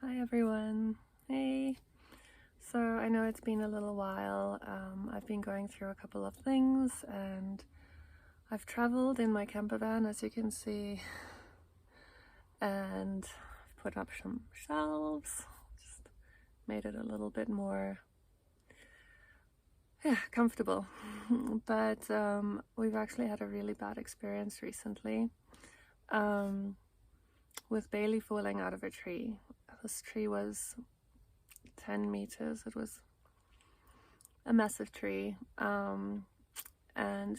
Hi everyone. Hey. So I know it's been a little while. I've been going through a couple of things and I've traveled in my camper van, as you can see, and I've put up some shelves, just made it a little bit more comfortable. But we've actually had a really bad experience recently with Bailey falling out of a tree. This tree was 10 meters. It was a massive tree, and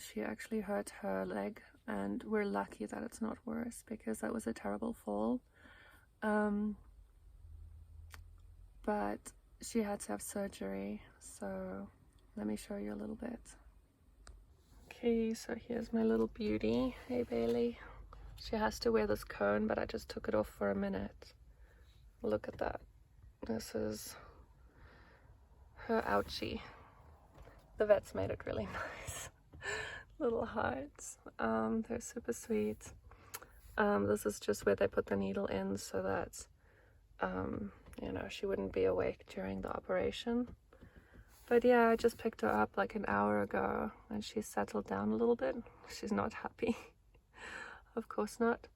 she actually hurt her leg, and we're lucky that it's not worse because that was a terrible fall. But she had to have surgery, so let me show you a little bit. Okay, so here's my little beauty. Hey Bailey. She has to wear this cone, but I just took it off for a minute. Look at that. This is her ouchie. The vets made it really nice. Little hearts. They're super sweet. This is just where they put the needle in so that she wouldn't be awake during the operation. But yeah, I just picked her up like an hour ago and she's settled down a little bit. She's not happy. Of course not.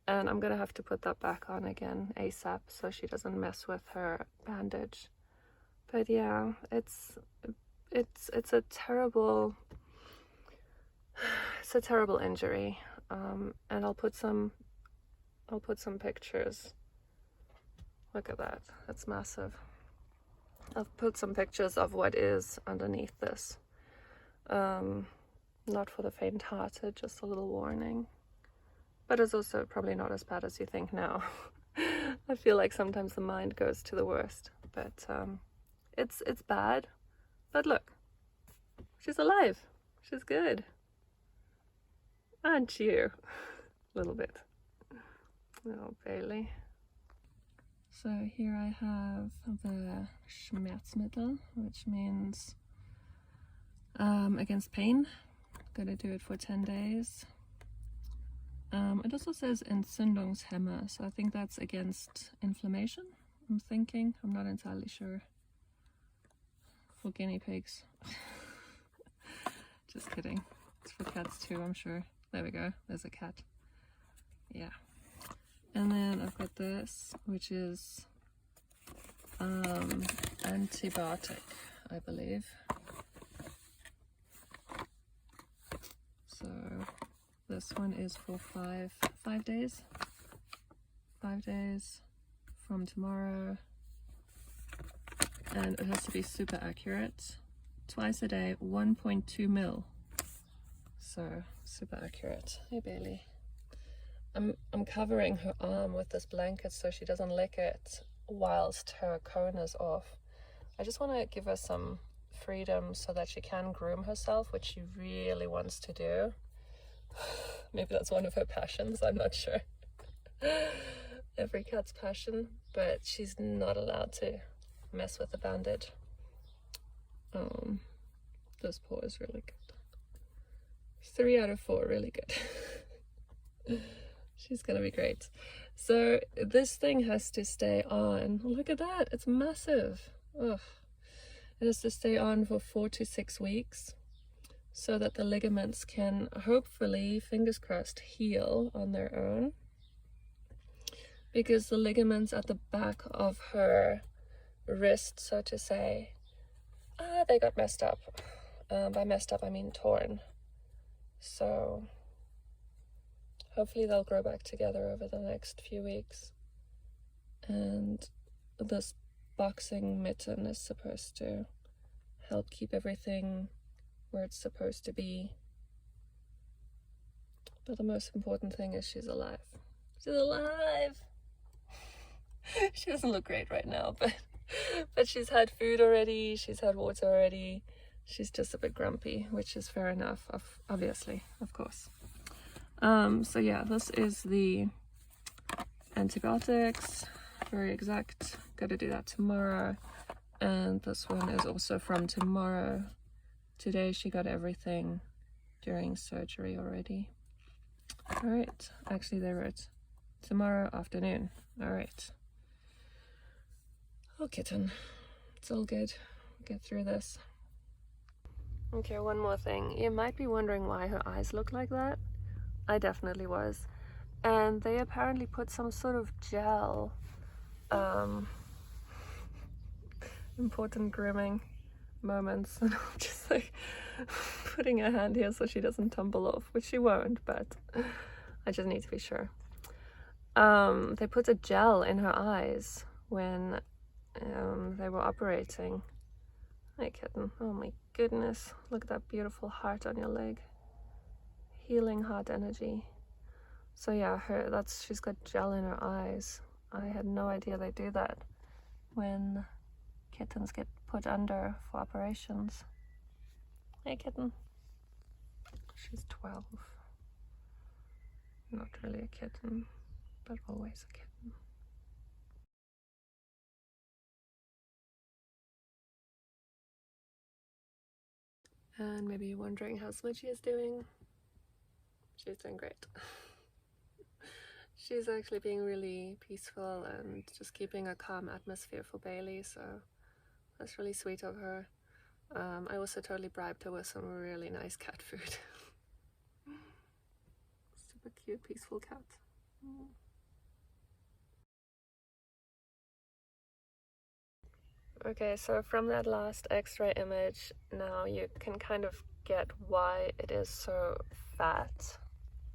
And I'm gonna have to put that back on again ASAP so she doesn't mess with her bandage. But yeah, it's a terrible injury. And I'll put some pictures. Look at that. That's massive. I'll put some pictures of what is underneath this. Not for the faint-hearted, just a little warning. But it's also probably not as bad as you think now. I feel like sometimes the mind goes to the worst, but it's bad. But look, she's alive. She's good. Aren't you? A little bit. Oh, Bailey. So here I have the Schmerzmittel, which means against pain. Gonna do it for 10 days. It also says Entzündungshemmer, so I think that's against inflammation. I'm not entirely sure. For guinea pigs. Just kidding. It's for cats too, I'm sure. There we go, there's a cat. Yeah. And then I've got this, which is antibiotic, I believe. So this one is for 5 days. 5 days from tomorrow. And it has to be super accurate. Twice a day, 1.2 ml. So super accurate. Hey Bailey. I'm covering her arm with this blanket so she doesn't lick it whilst her cone is off. I just want to give her some freedom so that she can groom herself, which she really wants to do. Maybe that's one of her passions, I'm not sure. Every cat's passion, but she's not allowed to mess with the bandage. This paw is really good. 3 out of 4, really good. She's gonna be great. So this thing has to stay on. Look at that, it's massive. Ugh. It has to stay on for 4 to 6 weeks so that the ligaments can hopefully, fingers crossed, heal on their own. Because the ligaments at the back of her wrist, so to say, they got messed up. By messed up, I mean torn. So hopefully they'll grow back together over the next few weeks. And this boxing mitten is supposed to help keep everything where it's supposed to be. But the most important thing is she's alive. She's alive! She doesn't look great right now, but she's had food already, she's had water already. She's just a bit grumpy, which is fair enough, obviously, of course. So yeah, this is the antibiotics, very exact. Gotta do that tomorrow. And this one is also from tomorrow. Today she got everything during surgery already. All right, actually they wrote tomorrow afternoon. All right. Oh, kitten, it's all good. We'll get through this. Okay, one more thing. You might be wondering why her eyes look like that. I definitely was. And they apparently put some sort of gel, important grooming moments, and I'm just like putting a hand here so she doesn't tumble off, which she won't, but I just need to be sure. They put a gel in her eyes when they were operating. Hi, kitten. Oh my goodness, look at that beautiful heart on your leg. Healing heart energy. So yeah, she's got gel in her eyes. I had no idea they do that when kittens get put under for operations. Hey, kitten. She's 12. Not really a kitten, but always a kitten. And maybe you're wondering how Smoochie is doing. She's doing great. She's actually being really peaceful and just keeping a calm atmosphere for Bailey, so that's really sweet of her. I also totally bribed her with some really nice cat food. Super cute, peaceful cat. Okay, so from that last X-ray image, now you can kind of get why it is so fat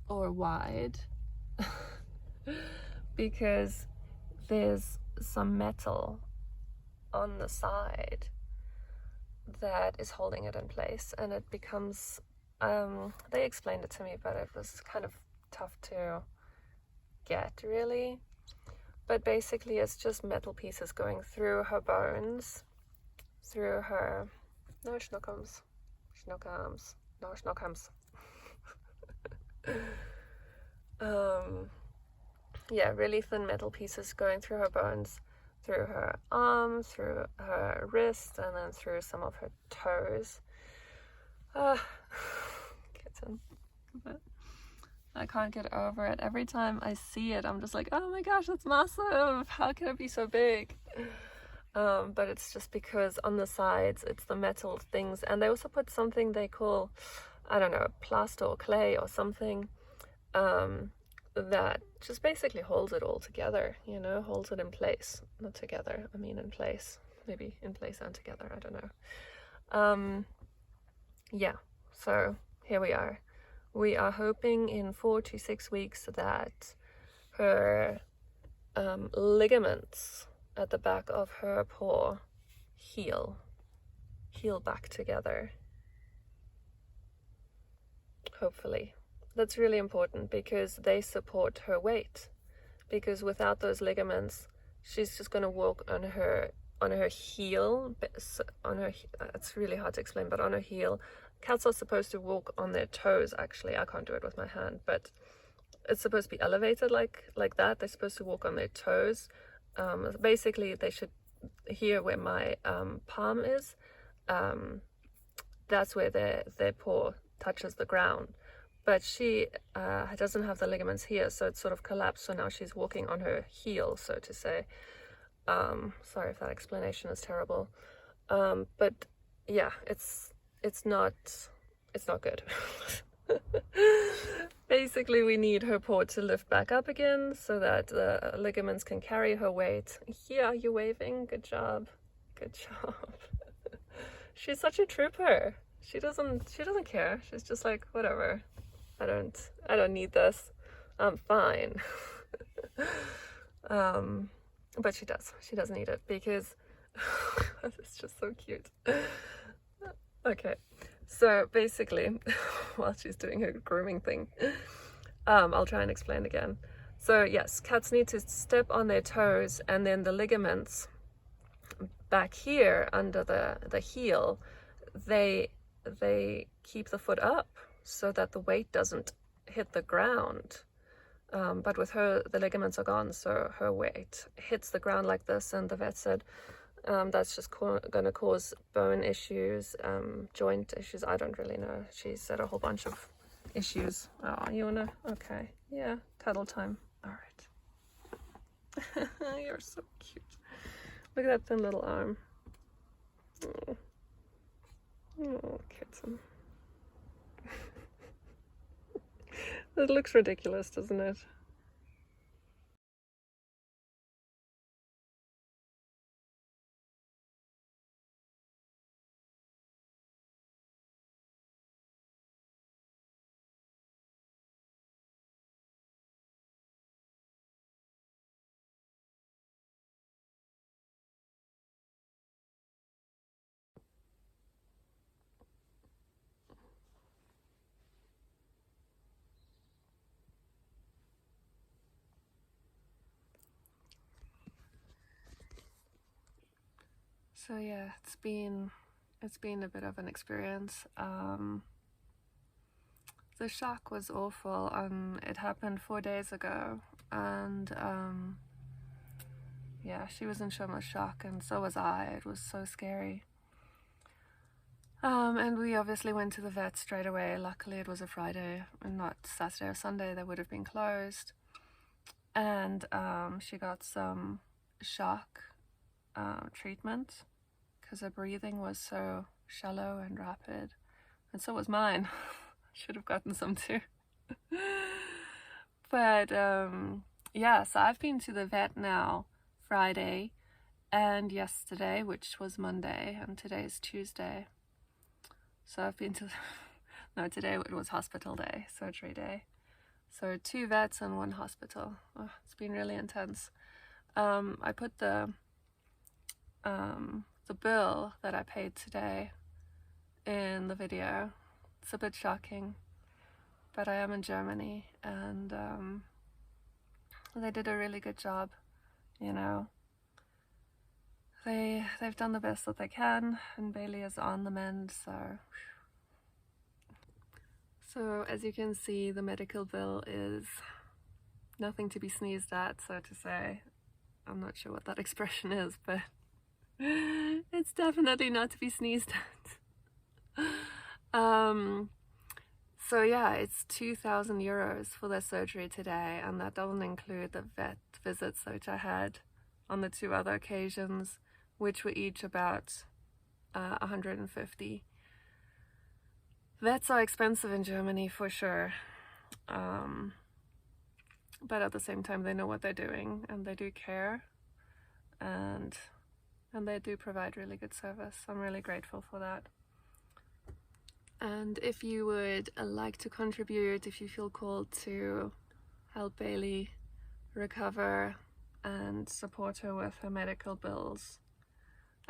or wide. Because there's some metal on the side that is holding it in place, and it becomes they explained it to me, but it was kind of tough to get, really. But basically it's just metal pieces going through her bones, through her schnookums. Yeah, really thin metal pieces going through her bones, through her arms, through her wrists, and then through some of her toes. Kitten. I can't get over it. Every time I see it, I'm just like, oh my gosh, that's massive. How can it be so big? But it's just because on the sides, it's the metal things. And they also put something they call, I don't know, plaster or clay or something, that just basically holds it all together, you know, holds it in place. Not together, I mean in place. Maybe in place and together, I don't know. Yeah, so here we are. We are hoping in 4 to 6 weeks that her ligaments at the back of her paw heal back together. Hopefully. That's really important because they support her weight. Because without those ligaments, she's just going to walk on her heel. It's really hard to explain, but on her heel. Cats are supposed to walk on their toes, actually. I can't do it with my hand, but it's supposed to be elevated like that. They're supposed to walk on their toes. Basically, they should, here where my palm is, that's where their paw touches the ground. But she doesn't have the ligaments here, so it's sort of collapsed, so now she's walking on her heel, so to say. Sorry if that explanation is terrible. But yeah, it's not good. Basically, we need her paw to lift back up again so that the ligaments can carry her weight. Yeah, you're waving. Good job. Good job. She's such a trooper. She doesn't care. She's just like, whatever. I don't need this. I'm fine. But she does need it because it's just so cute. Okay, so basically, while she's doing her grooming thing, I'll try and explain again. So yes, cats need to step on their toes, and then the ligaments back here under the heel, they keep the foot up so that the weight doesn't hit the ground. But with her, the ligaments are gone, so her weight hits the ground like this, and the vet said that's just going to cause bone issues, joint issues. I don't really know. She said a whole bunch of issues. Oh, you wanna? Okay, yeah, cuddle time. All right. You're so cute. Look at that thin little arm. Oh, oh kitten. It looks ridiculous, doesn't it? So yeah, it's been a bit of an experience. The shock was awful, and it happened 4 days ago, and yeah, she was in so much shock, and so was I. It was so scary. And we obviously went to the vet straight away. Luckily it was a Friday and not Saturday or Sunday. They would have been closed. And she got some shock treatment because her breathing was so shallow and rapid, and so was mine. Should have gotten some too. But yeah, so I've been to the vet now Friday and yesterday, which was Monday, and today is Tuesday. So I've been to no, today it was hospital day, surgery day. So 2 vets and 1 hospital. Oh, it's been really intense. I put the bill that I paid today in the video. It's a bit shocking, but I am in Germany, and they did a really good job, you know. They've done the best that they can, and Bailey is on the mend, so as you can see, the medical bill is nothing to be sneezed at, so to say. I'm not sure what that expression is, but it's definitely not to be sneezed at. So yeah, it's 2,000 euros for their surgery today, and that doesn't include the vet visits which I had on the 2 other occasions, which were each about 150. Vets are expensive in Germany for sure, but at the same time they know what they're doing, and they do care, and they do provide really good service. I'm really grateful for that. And if you would like to contribute, if you feel called to help Bailey recover and support her with her medical bills,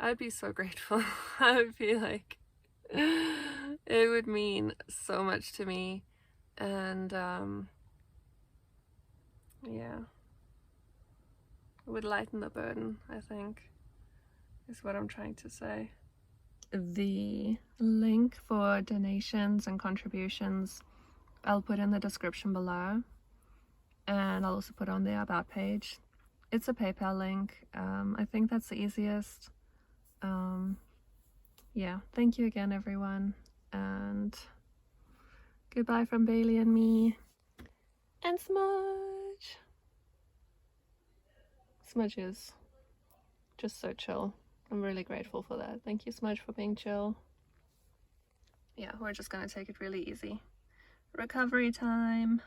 I'd be so grateful. I would be like, it would mean so much to me, and yeah, it would lighten the burden, I think, is what I'm trying to say. The link for donations and contributions I'll put in the description below, and I'll also put on the About page. It's a PayPal link. I think that's the easiest. Yeah, thank you again, everyone, and goodbye from Bailey and me and Smudge. Smudge is just so chill. I'm really grateful for that. Thank you, Smudge, for being chill. Yeah, we're just gonna take it really easy. Recovery time.